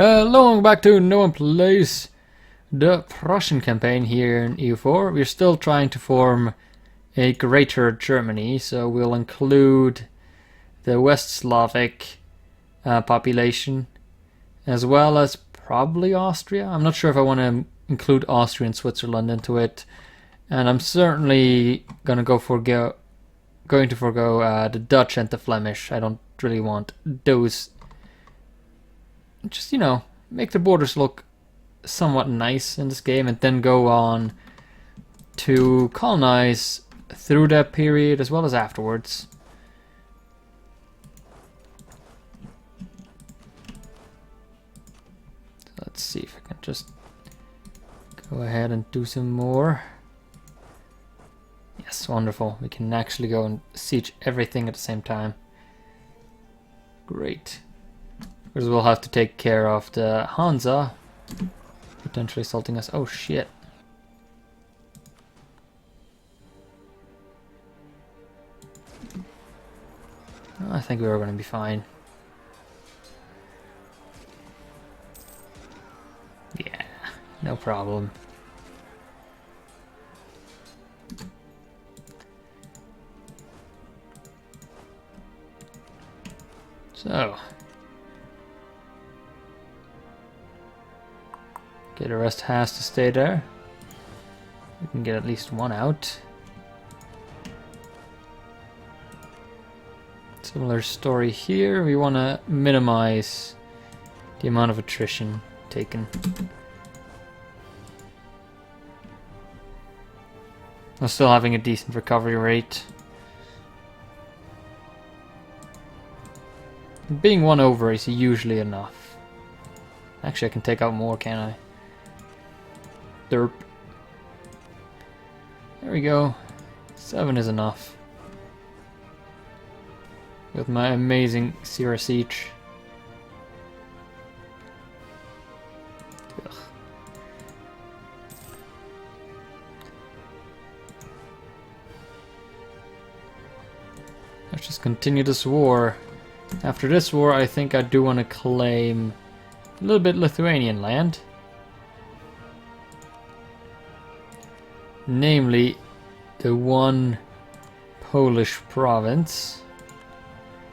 Hello and back to NoOne Plays the Prussian campaign here in EU4. We're still trying to form a greater Germany, so we'll include the West Slavic population as well as probably Austria. I'm not sure if I want to include Austria and Switzerland into it, and I'm certainly going to forgo the Dutch and the Flemish. I don't really want those. Just, you know, make the borders look somewhat nice in this game and then go on to colonize through that period as well as afterwards. So let's see if I can just go ahead and do some more. Yes, wonderful. We can actually go and siege everything at the same time. Great. Because we'll have to take care of the Hansa potentially assaulting us. Oh shit. I think we're going to be fine. Yeah, no problem. So. Okay, the rest has to stay there. We can get at least one out. Similar story here. We want to minimize the amount of attrition taken. I'm still having a decent recovery rate. Being 1 over is usually enough. Actually, I can take out more, can't I? Derp. There we go. 7 is enough. With my amazing Sierra Siege. Ugh. Let's just continue this war. After this war, I think I do want to claim a little bit Lithuanian land. Namely, the one Polish province.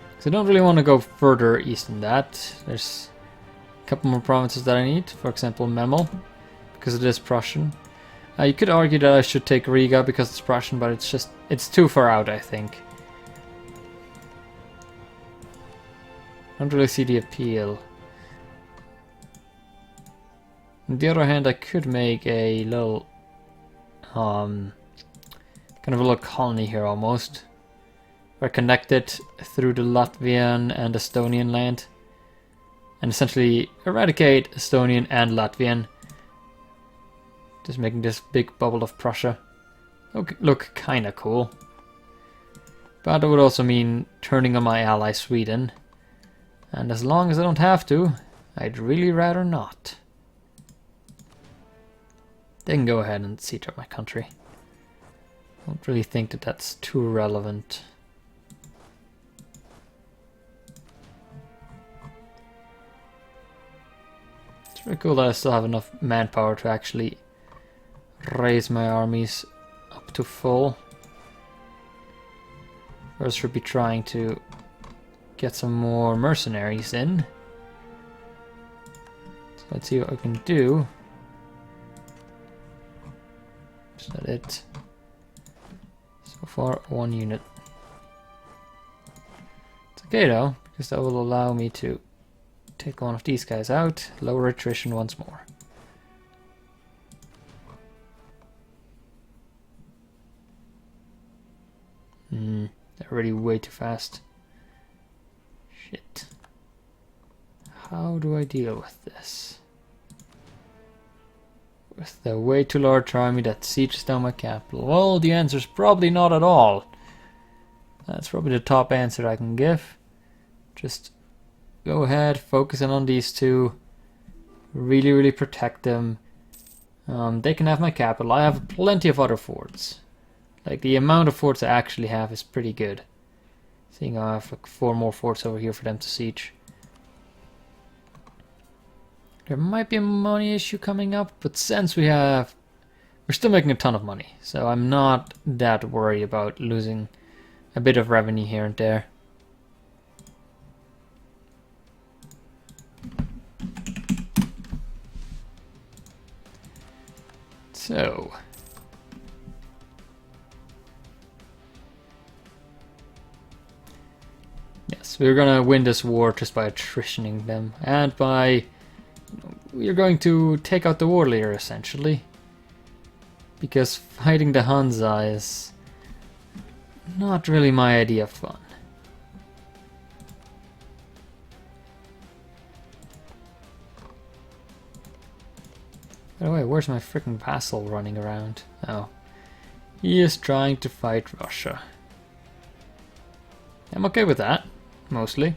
Because I don't really want to go further east than that. There's a couple more provinces that I need. For example, Memel, because it is Prussian. You could argue that I should take Riga because it's Prussian, but it's too far out, I think. I don't really see the appeal. On the other hand, I could make a little kind of a little colony here almost. We're connected through the Latvian and Estonian land. And essentially eradicate Estonian and Latvian. Just making this big bubble of Prussia look kinda cool. But that would also mean turning on my ally Sweden. And as long as I don't have to, I'd really rather not. They can go ahead and siege up my country. I don't really think that that's too relevant. It's pretty cool that I still have enough manpower to actually raise my armies up to full. First, should be trying to get some more mercenaries in. So let's see what I can do. Is that it? So far, 1 unit. It's okay though, because that will allow me to take one of these guys out, lower attrition once more. They're already way too fast. Shit. How do I deal with this? With the way too large army that sieges down my capital? Well, the answer is probably not at all. That's probably the top answer I can give. Just go ahead, focusing on these two. Really protect them. They can have my capital. I have plenty of other forts. Like, the amount of forts I actually have is pretty good. Seeing I have like 4 more forts over here for them to siege. There might be a money issue coming up, but since we're still making a ton of money, so I'm not that worried about losing a bit of revenue here and there. So, yes, we're gonna win this war just by attritioning them, and by we're going to take out the war leader essentially, because fighting the Hansa is not really my idea of fun. By the way, where's my freaking vassal running around? Oh, he is trying to fight Russia. I'm okay with that, mostly.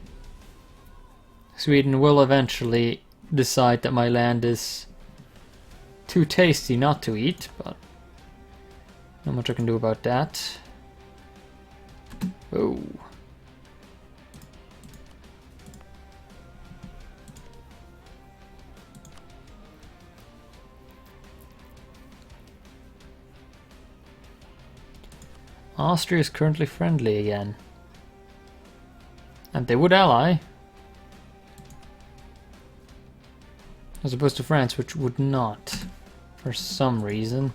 Sweden will eventually decide that my land is too tasty not to eat, but not much I can do about that. Oh. Austria is currently friendly again. And they would ally. As opposed to France, which would not. For some reason.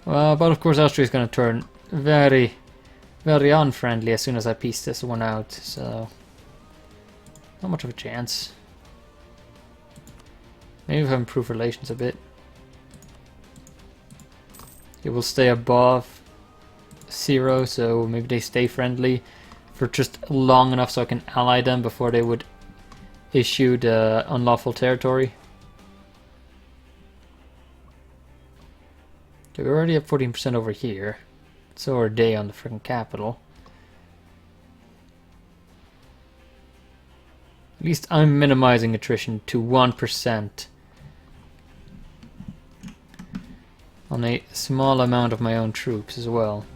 Well, but of course Austria is going to turn very, very unfriendly as soon as I piece this one out, so... not much of a chance. Maybe if I improve relations a bit. It will stay above 0, so maybe they stay friendly for just long enough so I can ally them before they would issue the unlawful territory. Okay, we already have 14% over here. So are they on the freaking capital. At least I'm minimizing attrition to 1% on a small amount of my own troops as well.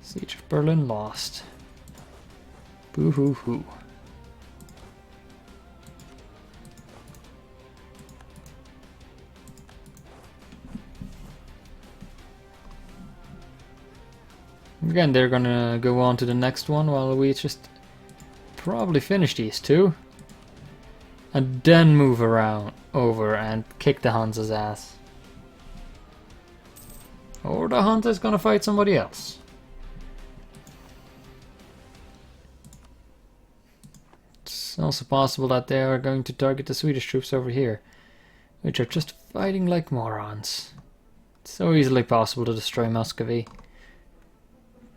Siege of Berlin lost. Boo hoo hoo. Again, they're gonna go on to the next one while we just probably finish these two. And then move around over and kick the Hansa's ass. Or the Hansa's gonna fight somebody else. It's also possible that they are going to target the Swedish troops over here, which are just fighting like morons. It's so easily possible to destroy Muscovy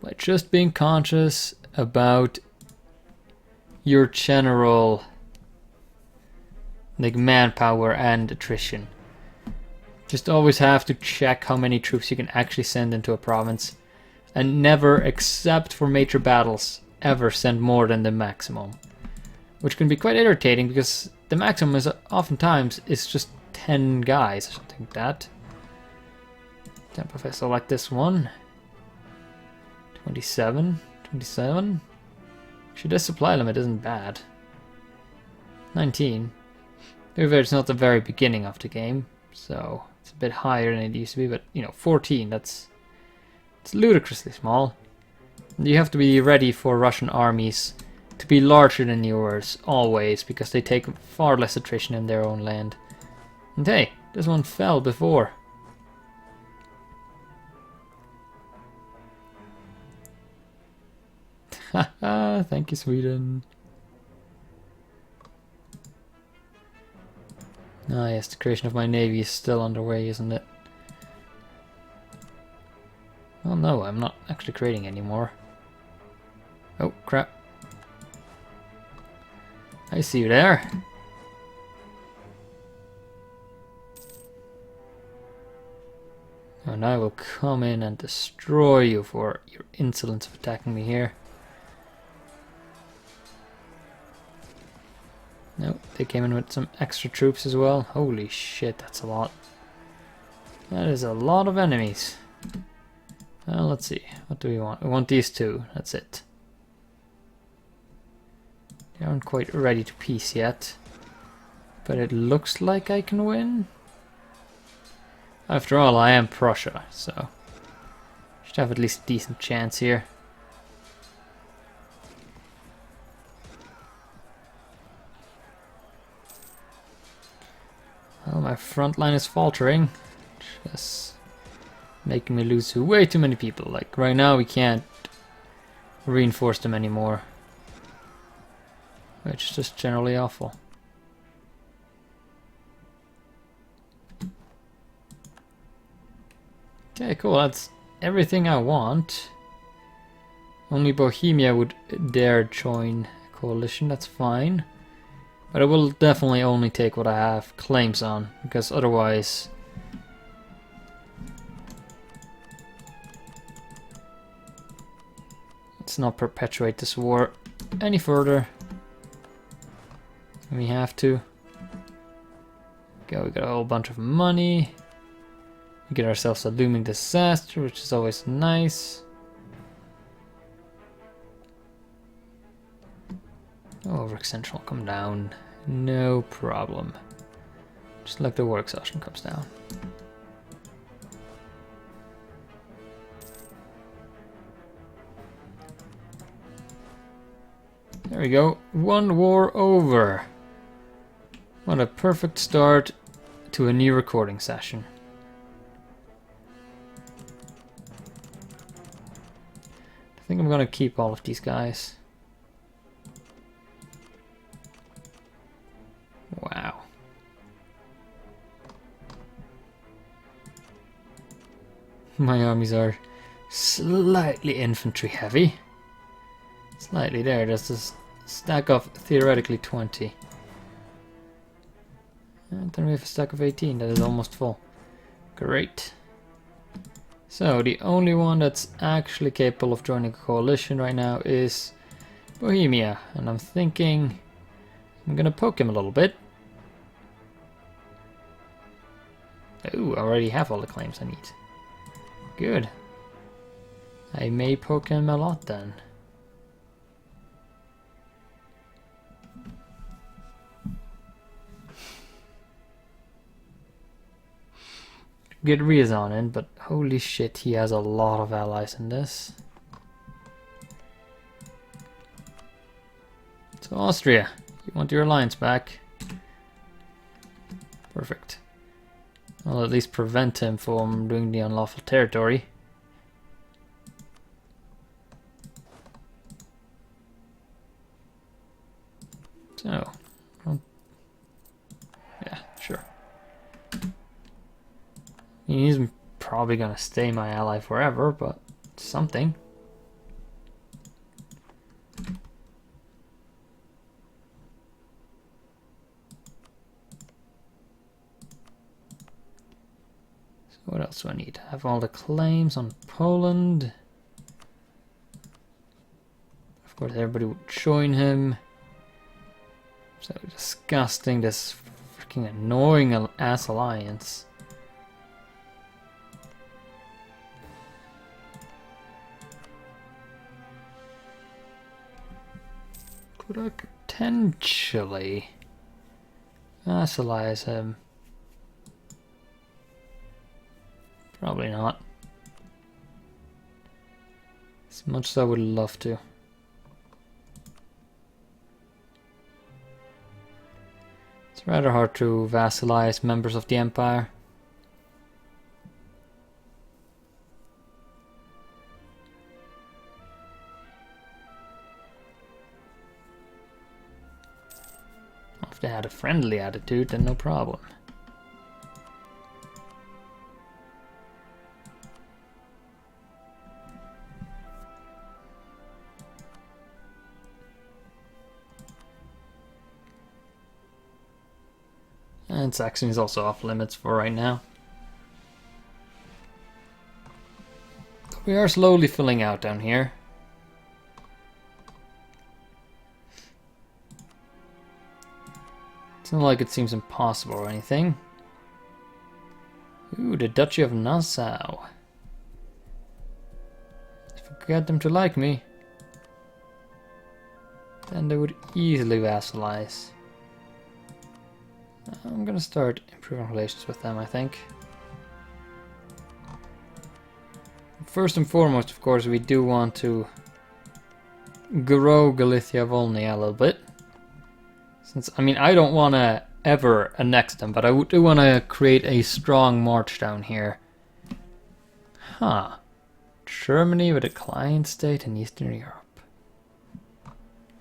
by just being conscious about your general like manpower and attrition. Just always have to check how many troops you can actually send into a province, and never, except for major battles, ever send more than the maximum. Which can be quite irritating because the maximum is oftentimes is just 10 guys or something like that. If I select this one, 27. Actually, this supply limit isn't bad. 19. Maybe it's not the very beginning of the game, so it's a bit higher than it used to be, but you know, 14, it's ludicrously small. And you have to be ready for Russian armies to be larger than yours, always, because they take far less attrition in their own land. And hey, this one fell before. Haha, thank you, Sweden. Ah yes, the creation of my navy is still underway, isn't it? Oh no, I'm not actually creating anymore. Oh crap. I see you there. And I will come in and destroy you for your insolence of attacking me here. No, they came in with some extra troops as well. Holy shit, that's a lot. That is a lot of enemies. Well, let's see. What do we want? We want these two. That's it. They aren't quite ready to peace yet. But it looks like I can win. After all, I am Prussia, so should have at least a decent chance here. Well, my front line is faltering. Just making me lose to way too many people. Like, right now we can't reinforce them anymore. Which is just generally awful. Okay, cool. That's everything I want. Only Bohemia would dare join a coalition. That's fine. But I will definitely only take what I have claims on, because otherwise let's not perpetuate this war any further. We have to. Okay, we got a whole bunch of money. We get ourselves a looming disaster, which is always nice. Oh, Rick Central, come down. No problem. Just like the war exhaustion comes down. There we go. One war over. What a perfect start to a new recording session. I think I'm gonna keep all of these guys. Wow. My armies are slightly infantry heavy. Slightly there, just a stack of theoretically 20. And then we have a stack of 18 that is almost full. Great. So the only one that's actually capable of joining a coalition right now is Bohemia. And I'm thinking I'm gonna poke him a little bit. Ooh, I already have all the claims I need. Good. I may poke him a lot then. Get Riazan in, but holy shit, he has a lot of allies in this. So Austria, you want your alliance back? Perfect. I'll at least prevent him from doing the unlawful territory. So, yeah, sure. He's probably gonna stay my ally forever, but something. So what else do I need? I have all the claims on Poland. Of course, everybody would join him. So disgusting, this freaking annoying ass alliance. Could I potentially vassalize him? Probably not. As much as I would love to. It's rather hard to vassalize members of the Empire. If they had a friendly attitude, then no problem. And Saxony is also off limits for right now. We are slowly filling out down here. It's not like it seems impossible or anything. Ooh, the Duchy of Nassau. If I could get them to like me. then they would easily vassalize. I'm gonna start improving relations with them, I think. First and foremost, of course, we do want to grow Galicia Volney a little bit. Since, I mean, I don't want to ever annex them, but I do want to create a strong march down here. Huh. Germany with a client state in Eastern Europe.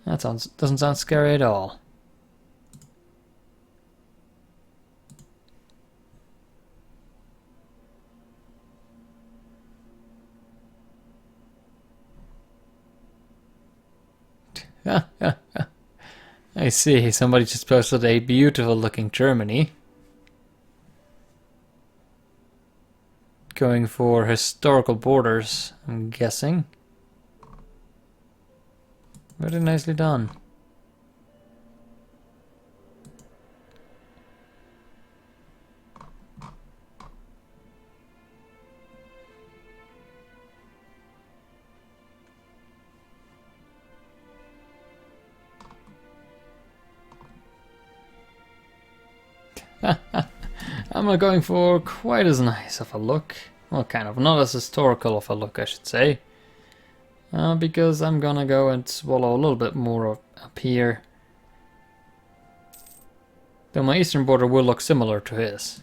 That doesn't sound scary at all. I see, somebody just posted a beautiful looking Germany. Going for historical borders, I'm guessing. Very nicely done. I'm not going for quite as nice of a look. Well, kind of. Not as historical of a look, I should say. Because I'm gonna go and swallow a little bit more up here. Though my eastern border will look similar to his.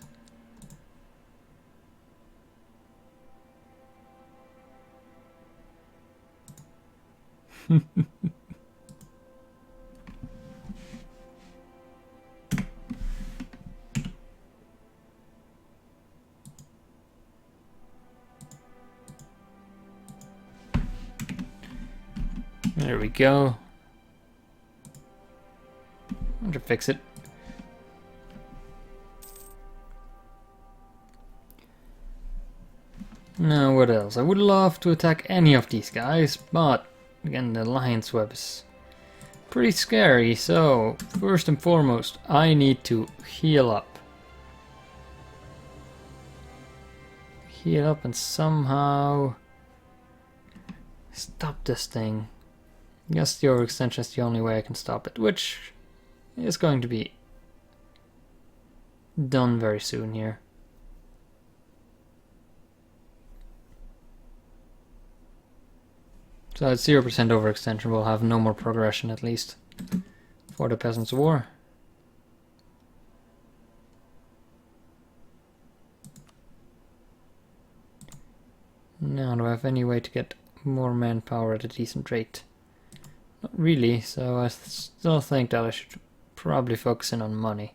There we go. I'm gonna fix it. Now what else? I would love to attack any of these guys, but again the alliance web is pretty scary, so first and foremost I need to heal up. Heal up and somehow stop this thing. I guess the overextension is the only way I can stop it, which is going to be done very soon here. So at 0% overextension we'll have no more progression at least for the Peasants' War. Now do I have any way to get more manpower at a decent rate? Not really, so I still think that I should probably focus in on money.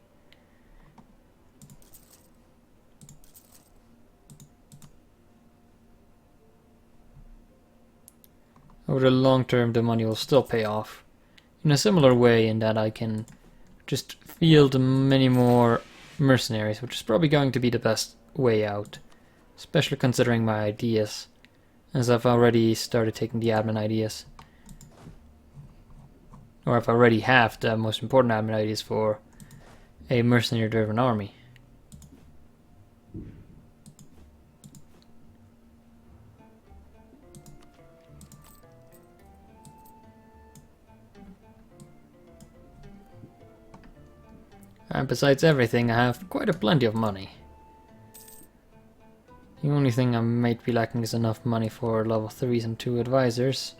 Over the long term the money will still pay off in a similar way in that I can just field many more mercenaries, which is probably going to be the best way out, especially considering my ideas, as I've already started taking the admin ideas. Or I've already have the most important admin ideas for a mercenary driven army. And besides everything, I have quite a plenty of money. The only thing I might be lacking is enough money for level 3s and 2 advisors.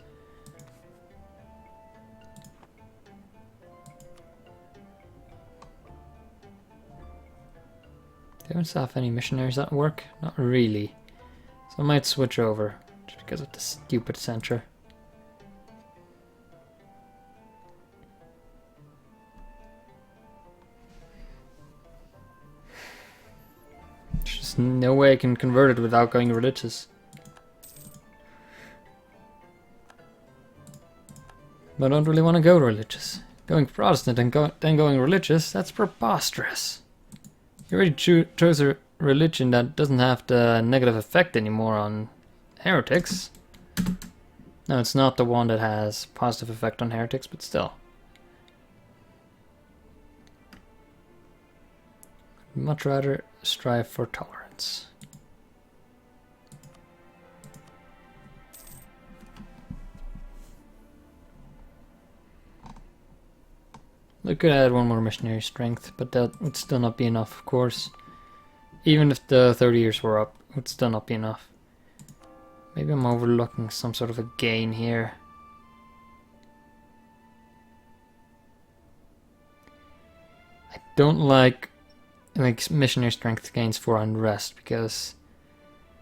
Do I still have any missionaries at work? Not really. So I might switch over, just because of the stupid censure. There's just no way I can convert it without going religious. But I don't really want to go religious. Going Protestant and then going religious, that's preposterous. You already chose a religion that doesn't have the negative effect anymore on heretics. No, it's not the one that has positive effect on heretics, but still. I'd much rather strive for tolerance. They could add one more missionary strength, but that would still not be enough, of course. Even if the 30 years were up, it would still not be enough. Maybe I'm overlooking some sort of a gain here. I don't like missionary strength gains for unrest, because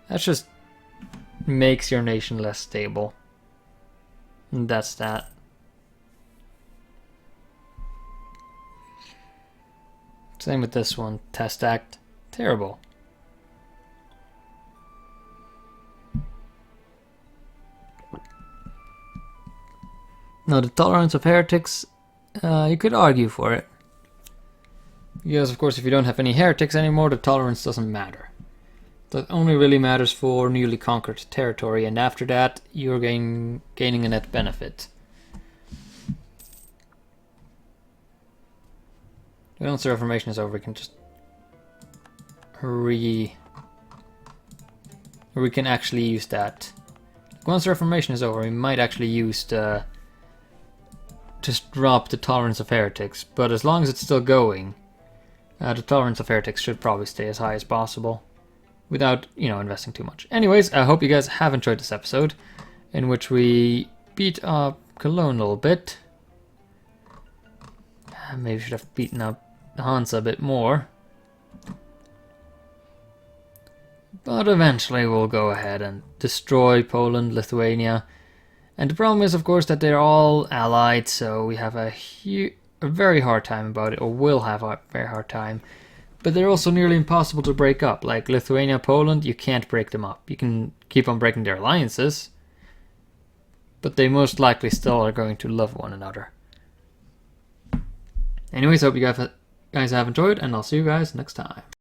that just makes your nation less stable. And that's that. Same with this one. Test Act. Terrible. Now the tolerance of heretics, you could argue for it. Because of course if you don't have any heretics anymore, the tolerance doesn't matter. That only really matters for newly conquered territory, and after that you're gaining a net benefit. Once the Reformation is over, we can just we can actually use that. Once the Reformation is over, we might actually use the just drop the tolerance of heretics, but as long as it's still going, the tolerance of heretics should probably stay as high as possible without, investing too much. Anyways, I hope you guys have enjoyed this episode in which we beat up Cologne a little bit. Maybe should have beaten up Hansa a bit more. But eventually we'll go ahead and destroy Poland, Lithuania. And the problem is, of course, that they're all allied, so we have a very hard time about it, or will have a very hard time. But they're also nearly impossible to break up. Like Lithuania, Poland, you can't break them up. You can keep on breaking their alliances, but they most likely still are going to love one another. Anyways, hope you guys have enjoyed, and I'll see you guys next time.